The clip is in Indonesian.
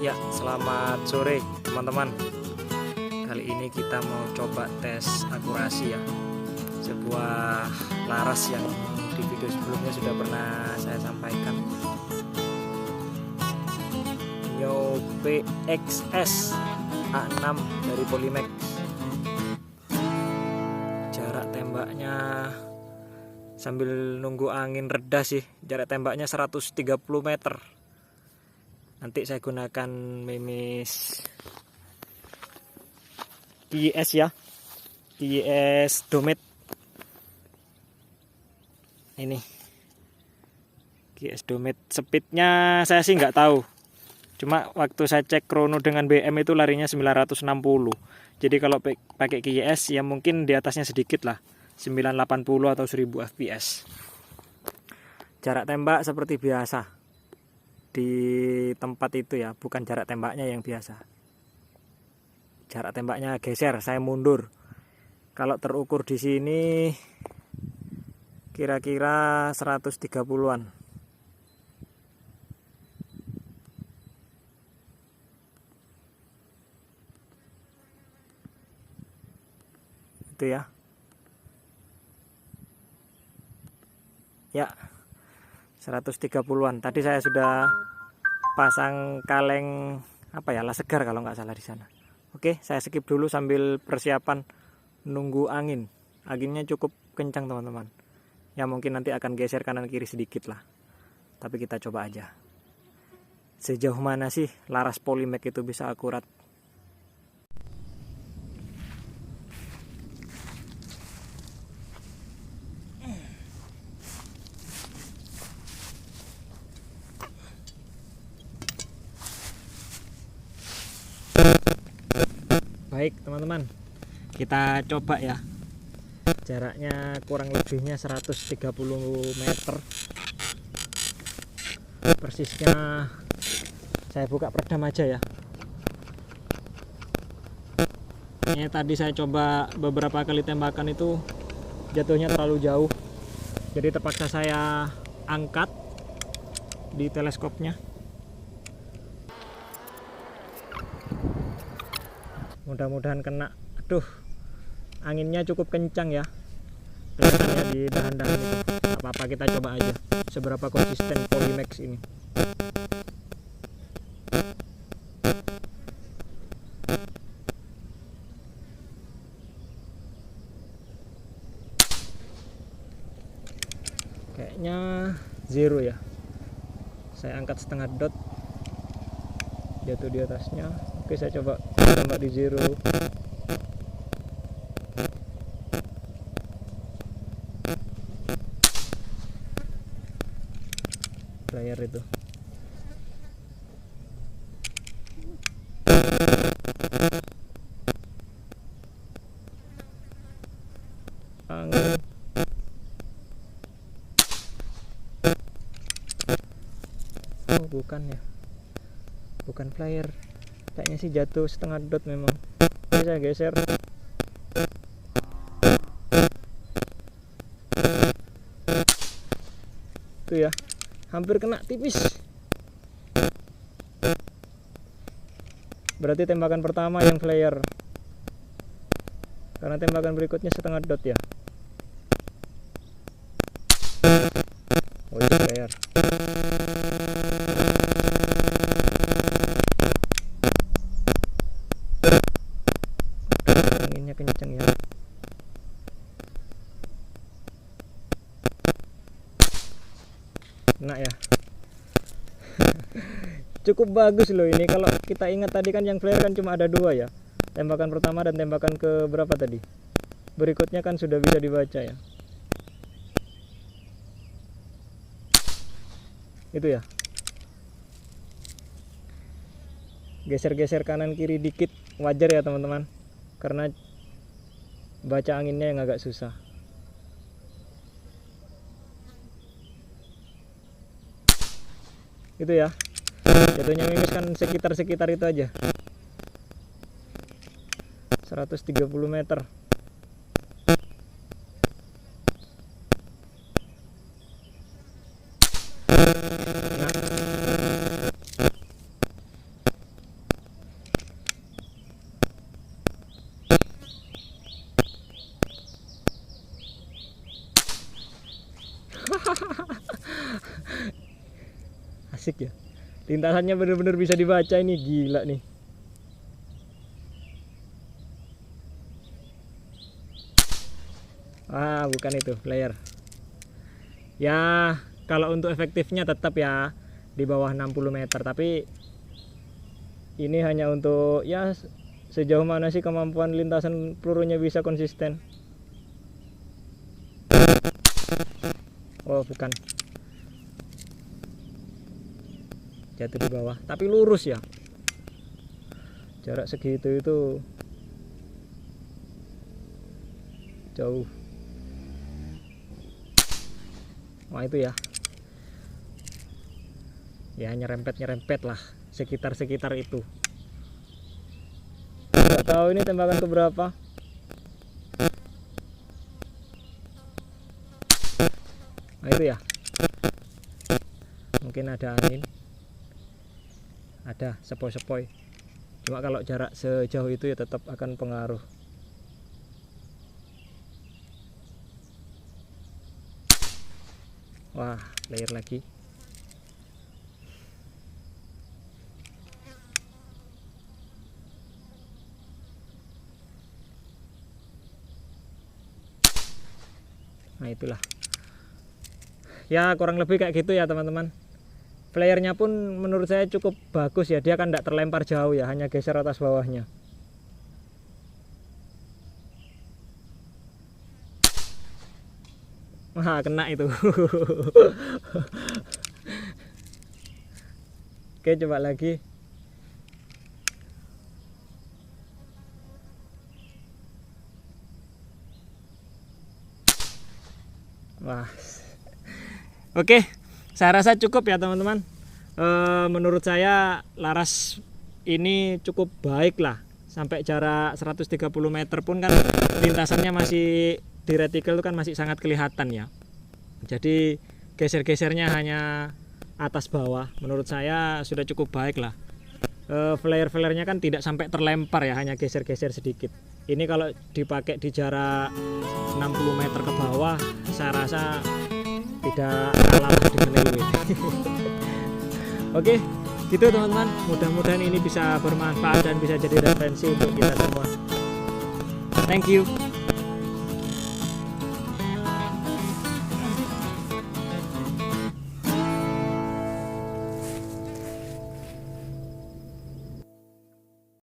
Ya, selamat sore teman-teman. Kali ini kita mau coba tes akurasi ya. Sebuah laras yang di video sebelumnya sudah pernah saya sampaikan. Nyo PXS A6 dari Polymax. Jarak tembaknya sambil nunggu angin reda sih, jarak tembaknya 130 meter. Nanti saya gunakan mimis KYS ya, KYS Domet. Ini KYS Domet, speednya saya sih nggak tahu. Cuma waktu saya cek krono dengan BM itu larinya 960. Jadi kalau pakai KYS ya mungkin di atasnya sedikit lah, 980 atau 1000 fps. Jarak tembak seperti biasa di tempat itu ya, bukan jarak tembaknya yang biasa. Jarak tembaknya geser, saya mundur. Kalau terukur di sini kira-kira 130-an. Itu ya. Ya. 130-an. Tadi saya sudah pasang kaleng apa ya, lasegar kalau nggak salah di sana. Oke, saya skip dulu sambil persiapan nunggu angin. Anginnya cukup kencang teman-teman. Ya mungkin nanti akan geser kanan kiri sedikit lah. Tapi kita coba aja. Sejauh mana sih laras Polymax itu bisa akurat? Baik teman-teman, kita coba ya. Jaraknya kurang lebihnya 130 meter. Persisnya saya buka peredam aja ya. Ini tadi saya coba beberapa kali tembakan itu jatuhnya terlalu jauh. Jadi terpaksa saya angkat di teleskopnya. Mudah-mudahan kena. Aduh, anginnya cukup kencang ya, kelihatannya di dahan-dahan itu. Apa-apa, kita coba aja seberapa konsisten Polymax ini. Kayaknya zero ya. Saya angkat setengah dot, jatuh di atasnya. Oke, saya coba tembak di zero. Player itu. Angin. Oh, bukan ya. Bukan player. Kayaknya sih jatuh setengah dot memang. Ini saya geser. Itu ya, hampir kena tipis. Berarti tembakan pertama yang flare, karena tembakan berikutnya setengah dot ya. Oh, itu flare. Anginnya kenceng ya. Kena ya. Cukup bagus loh ini. Kalau kita ingat tadi kan yang flare kan cuma ada dua ya, tembakan pertama dan tembakan ke berapa tadi, berikutnya kan sudah bisa dibaca ya. Itu ya. Geser-geser kanan kiri dikit wajar ya teman-teman, karena baca anginnya yang agak susah. Itu ya, jatuhnya mimis kan sekitar itu aja, 130 meter. Lintasannya bener-bener bisa dibaca, ini gila nih. Ah, bukan itu flare. Ya, kalau untuk efektifnya tetap ya di bawah 60 meter, tapi ini hanya untuk ya sejauh mana sih kemampuan lintasan pelurunya bisa konsisten. Oh, bukan. Jatuh di bawah, tapi lurus ya. Jarak segitu itu jauh. Wah, itu ya. Ya nyerempet lah sekitar itu. Nggak tahu ini tembakan keberapa. Nah, itu ya. Mungkin ada angin. Ada sepoi-sepoi. Cuma kalau jarak sejauh itu ya tetap akan pengaruh. Wah, layer lagi. Nah, itulah. Ya, kurang lebih kayak gitu ya, teman-teman. Flare-nya pun menurut saya cukup bagus ya. Dia kan tidak terlempar jauh ya, hanya geser atas bawahnya. Wah, kena itu. Oke, coba lagi. Wah. Oke, saya rasa cukup ya, teman-teman. Menurut saya laras ini cukup baik lah. Sampai jarak 130 meter pun kan lintasannya masih di reticle itu kan masih sangat kelihatan ya. Jadi geser-gesernya hanya atas bawah. Menurut saya sudah cukup baik lah. Flare-flare-nya kan tidak sampai terlempar ya, hanya geser-geser sedikit. Ini kalau dipakai di jarak 60 meter ke bawah, saya rasa tidak kalah dengan Lewin. Oke, gitu teman-teman. Mudah-mudahan ini bisa bermanfaat dan bisa jadi referensi untuk kita semua. Thank you.